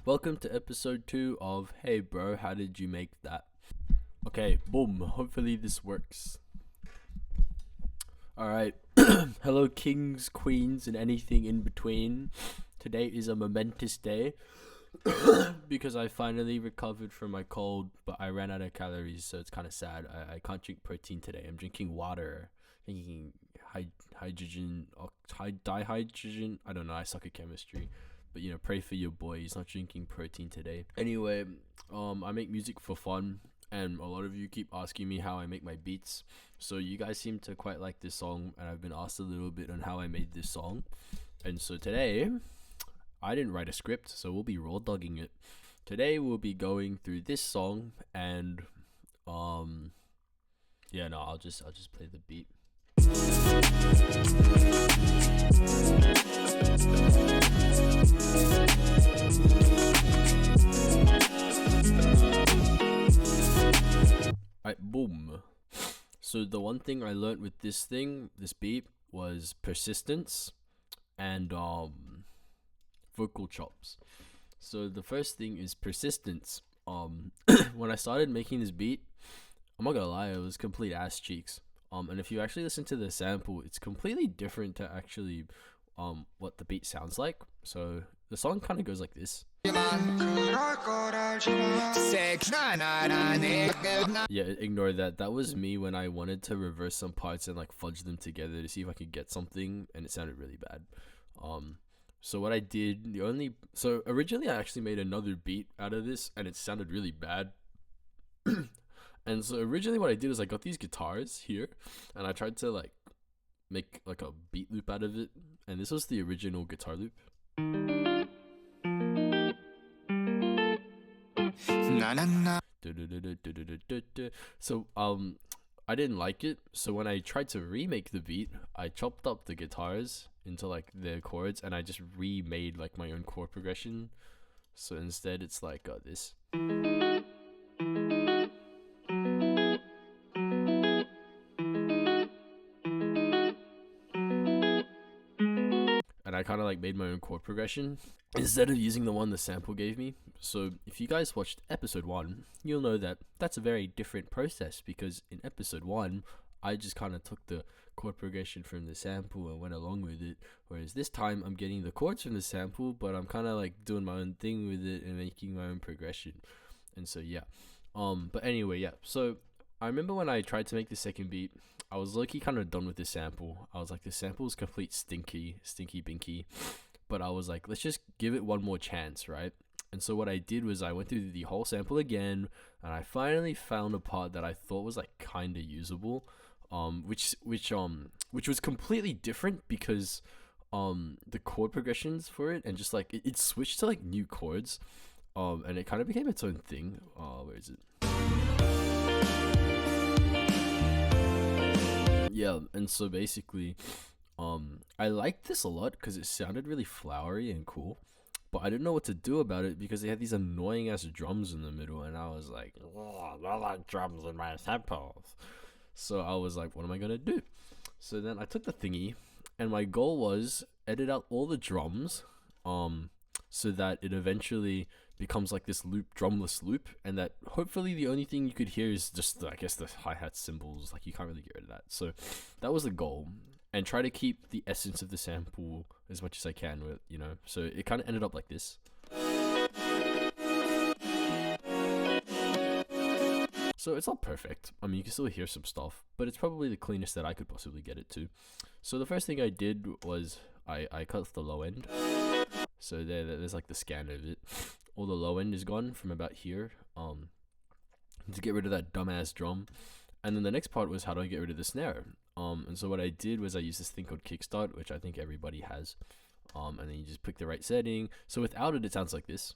Welcome to episode 2 of Hey Bro, How Did You Make That? Okay, boom. Hopefully this works. Alright. Hello, kings, queens, and anything in between. Today is a momentous day because I finally recovered from my cold, but I ran out of calories, so it's kind of sad. I can't drink protein today. I'm drinking water, drinking hydrogen, dihydrogen. I don't know. I suck at chemistry. But pray for your boy. He's not drinking protein today. Anyway, I make music for fun, and a lot of you keep asking me how I make my beats. So you guys seem to quite like this song, and I've been asked a little bit on how I made this song. And so today, I didn't write a script, so we'll be raw dogging it. Today we'll be going through this song, and I'll just play the beat. Alright, boom. So the one thing I learned with this beat, was persistence and vocal chops. So the first thing is persistence. When I started making this beat, I'm not gonna lie, it was complete ass cheeks. And if you actually listen to the sample, it's completely different to actually what the beat sounds like. So the song kind of goes like this. Yeah, ignore that. That was me when I wanted to reverse some parts and like fudge them together to see if I could get something, and it sounded really bad. So what I did, originally I actually made another beat out of this, and it sounded really bad. And so originally what I did is I got these guitars here, and I tried to like make like a beat loop out of it, and this was the original guitar loop. So I didn't like it, so when I tried to remake the beat, I chopped up the guitars into like their chords, and I just remade like my own chord progression. So instead it's like this. And I kind of like made my own chord progression instead of using the one the sample gave me. So if you guys watched episode 1, you'll know that that's a very different process, because in episode 1, I just kind of took the chord progression from the sample and went along with it. Whereas this time I'm getting the chords from the sample, but I'm kind of like doing my own thing with it and making my own progression. And so yeah. But anyway, yeah. So I remember when I tried to make the second beat, I was low-key kind of done with the sample. I was like, the sample is complete stinky binky. But I was like, let's just give it one more chance, right? And so what I did was I went through the whole sample again, and I finally found a part that I thought was like kind of usable, which was completely different because the chord progressions for it, and just like it switched to like new chords, and it kind of became its own thing. Where is it? Yeah, and so basically, I liked this a lot because it sounded really flowery and cool, but I didn't know what to do about it because they had these annoying ass drums in the middle, and I was like, I like drums in my samples. So I was like, what am I gonna do? So then I took the thingy, and my goal was edit out all the drums, so that it eventually becomes like this drumless loop, and that hopefully the only thing you could hear is just I guess the hi-hat cymbals. Like, you can't really get rid of that. So that was the goal, and try to keep the essence of the sample as much as I can with, so it kind of ended up like this. So it's not perfect. I mean, you can still hear some stuff, but it's probably the cleanest that I could possibly get it to. So the first thing I did was I cut off the low end. So there's like the scan of it. All the low end is gone from about here, to get rid of that dumbass drum. And then the next part was, how do I get rid of the snare? And so what I did was I used this thing called kickstart, which I think everybody has. And then you just pick the right setting. So without it, it sounds like this.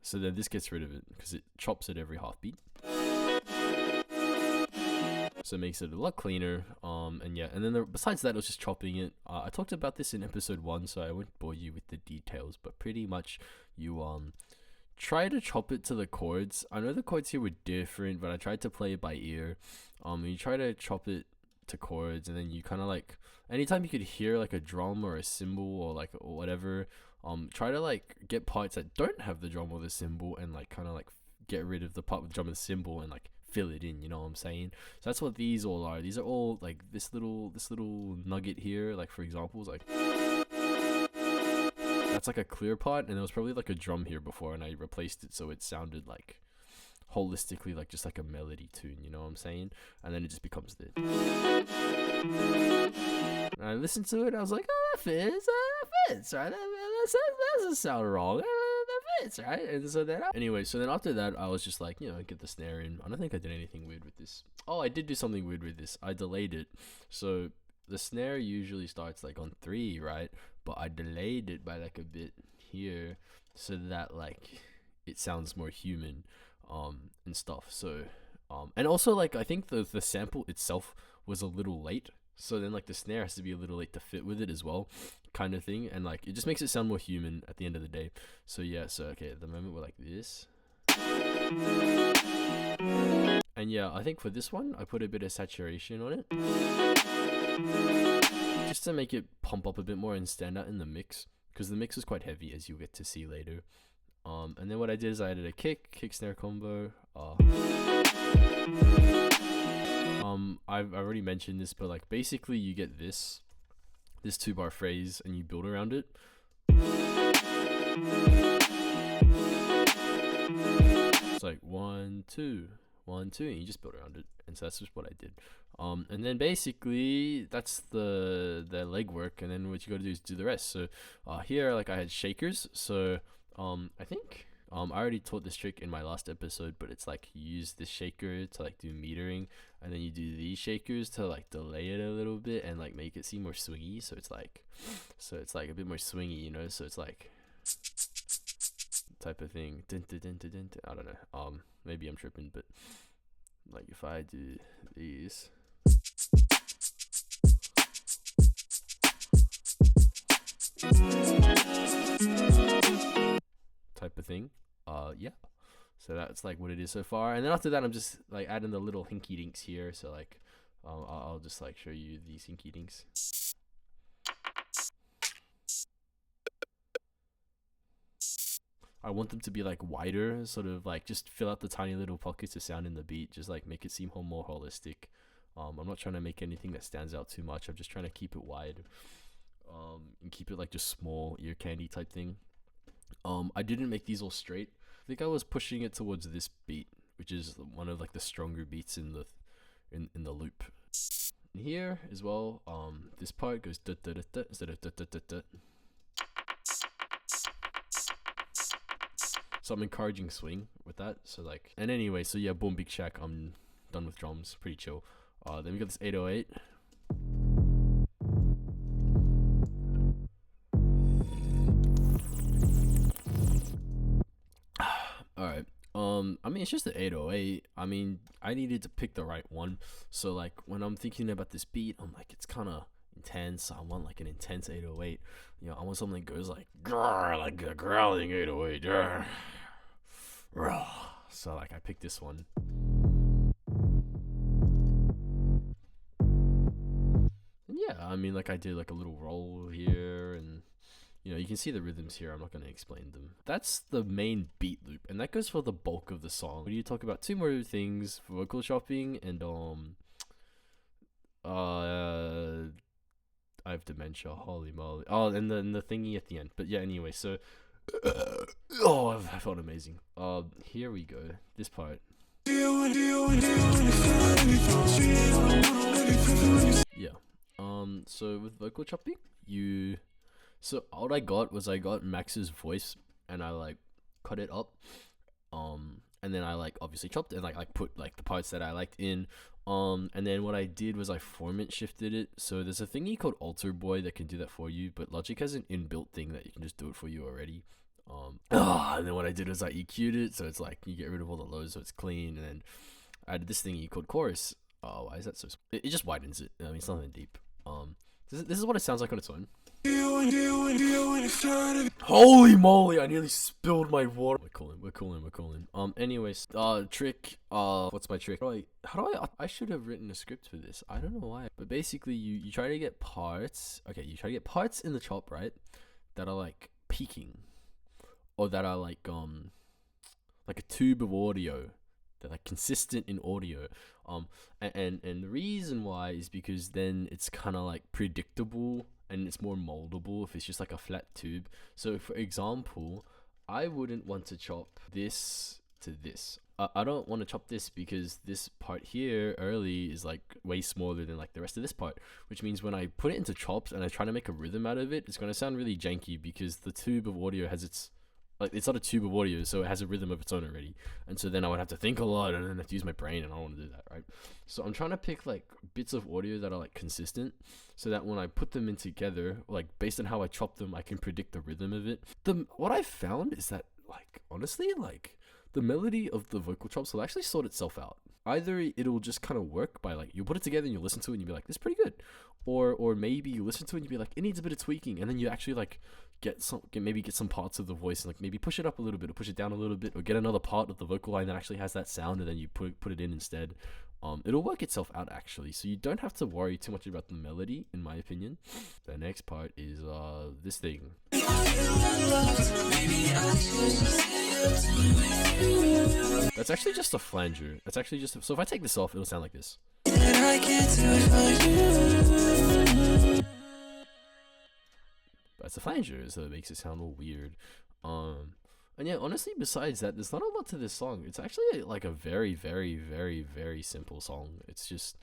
So then this gets rid of it because it chops at every half beat. So it makes it a lot cleaner. And then besides that, it was just chopping it. I talked about this in episode 1, so I won't bore you with the details, but pretty much you try to chop it to the chords. I know the chords here were different, but I tried to play it by ear. You try to chop it to chords, and then you kind of like anytime you could hear like a drum or a cymbal or like or whatever, try to like get parts that don't have the drum or the cymbal and like kind of like get rid of the part with the drum and the cymbal and like fill it in, you know what I'm saying? So that's what these all are. These are all like this little nugget here, like for example, is like that's like a clear part, and there was probably like a drum here before, and I replaced it so it sounded like holistically like just like a melody tune, you know what I'm saying? And then it just becomes this. And I listened to it, I was like, oh, that fits, right? That doesn't sound wrong. That fits, right? And so then, so then after that, I was just like, you know, get the snare in. I don't think I did anything weird with this. Oh, I did do something weird with this. I delayed it. So the snare usually starts like on 3, right? But I delayed it by like a bit here so that like it sounds more human, and stuff. So, and also like I think the sample itself was a little late. So then like the snare has to be a little late to fit with it as well, kind of thing. And like it just makes it sound more human at the end of the day. So yeah, so okay, at the moment we're like this. And yeah, I think for this one, I put a bit of saturation on it. Just to make it pump up a bit more and stand out in the mix. Because the mix is quite heavy, as you'll get to see later. And then what I did is I added a kick snare combo. I've already mentioned this, but like basically you get this 2-bar phrase and you build around it. It's like 1 2 1 2, and you just build around it. And so that's just what I did. And then basically that's the legwork, and then what you got to do is do the rest. So here like I had shakers. So I think I already taught this trick in my last episode, but it's like you use the shaker to like do metering, and then you do these shakers to like delay it a little bit and like make it seem more swingy. So it's like a bit more swingy, you know. So it's like type of thing. I don't know. Maybe I'm tripping, but like if I do these. Type of thing. Yeah. So that's like what it is so far. And then after that, I'm just like adding the little hinky dinks here. So like, I'll just like show you these hinky dinks. I want them to be like wider, sort of like just fill out the tiny little pockets of sound in the beat, just like make it seem more holistic. I'm not trying to make anything that stands out too much. I'm just trying to keep it wide, and keep it like just small ear candy type thing. I didn't make these all straight. I think I was pushing it towards this beat, which is one of like the stronger beats in the loop. And here as well, this part goes da da da da instead of da da da da. So I'm encouraging swing with that. So like, and anyway, so yeah, boom, big shack. I'm done with drums, pretty chill. Then we got this 808. All right. I mean, it's just the 808. I mean, I needed to pick the right one. So like, when I'm thinking about this beat, I'm like, it's kind of intense. I want like an intense 808. You know, I want something that goes like, grrr, like a growling 808. Grrr. So like, I picked this one. And yeah, I mean, like I did like a little roll here, and you know, you can see the rhythms here. I'm not going to explain them. That's the main beat loop, and that goes for the bulk of the song. We need to talk about 2 more things: vocal chopping and I have dementia. Holy moly! Oh, and then the thingy at the end. But yeah, anyway, so oh, I felt amazing. Here we go. This part. Yeah. So with vocal chopping, so what I got was I got Max's voice and I like cut it up, and then I like obviously chopped it and like put like the parts that I liked in, and then what I did was I format shifted it. So there's a thingy called Alter Boy that can do that for you, but Logic has an inbuilt thing that you can just do it for you already. And then what I did was I EQ'd it, so it's like you get rid of all the lows, so it's clean, and then I added this thingy called Chorus. Oh, why is that so? It just widens it. I mean, it's nothing deep. This is what it sounds like on its own. Holy moly! I nearly spilled my water. We're cooling. Anyways, trick. What's my trick? How do I should have written a script for this. I don't know why. But basically, you try to get parts. Okay, you try to get parts in the chop, right? That are like peaking, or that are like a tube of audio. They're like consistent in audio. And the reason why is because then it's kind of like predictable and it's more moldable if it's just like a flat tube. So for example, I wouldn't want to chop this to this. I don't want to chop this because this part here early is like way smaller than like the rest of this part, which means when I put it into chops and I try to make a rhythm out of it, it's going to sound really janky because the tube of audio has its like, it's not a tube of audio, so it has a rhythm of its own already. And so then I would have to think a lot and then have to use my brain, and I don't want to do that, right? So I'm trying to pick like bits of audio that are like consistent, so that when I put them in together, like based on how I chop them, I can predict the rhythm of it. What I found is that like honestly, like the melody of the vocal chops will actually sort itself out. Either it'll just kind of work by like you put it together and you listen to it and you be like, this is pretty good, or maybe you listen to it and you be like, it needs a bit of tweaking, and then you actually like get some parts of the voice and like maybe push it up a little bit or push it down a little bit, or get another part of the vocal line that actually has that sound and then you put it in instead. It'll work itself out actually, so you don't have to worry too much about the melody, in my opinion. The next part is this thing. That's actually just a flanger. That's actually just so if I take this off, it'll sound like this. That's a flanger, so it makes it sound all weird. And yeah, honestly, besides that, there's not a lot to this song. It's actually like a very, very, very, very simple song. It's just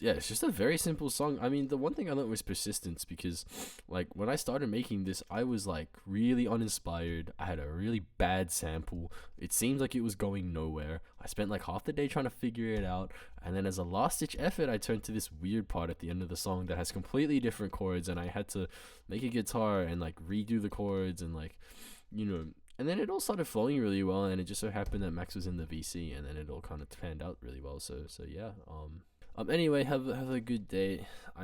a very simple song. I mean, the one thing I learned was persistence, because like when I started making this, I was like really uninspired. I had a really bad sample. It seemed like it was going nowhere. I spent like half the day trying to figure it out, and then as a last ditch effort, I turned to this weird part at the end of the song that has completely different chords, and I had to make a guitar and like redo the chords and like, you know, and then it all started flowing really well, and it just so happened that Max was in the VC, and then it all kind of panned out really well. So yeah. Anyway, have a good day. I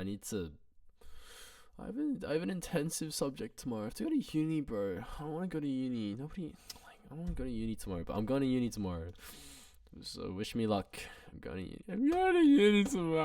have an intensive subject tomorrow. I have to go to uni, bro. I don't want to go to uni. I don't want to go to uni tomorrow, but I'm going to uni tomorrow. So wish me luck. I'm going to uni tomorrow.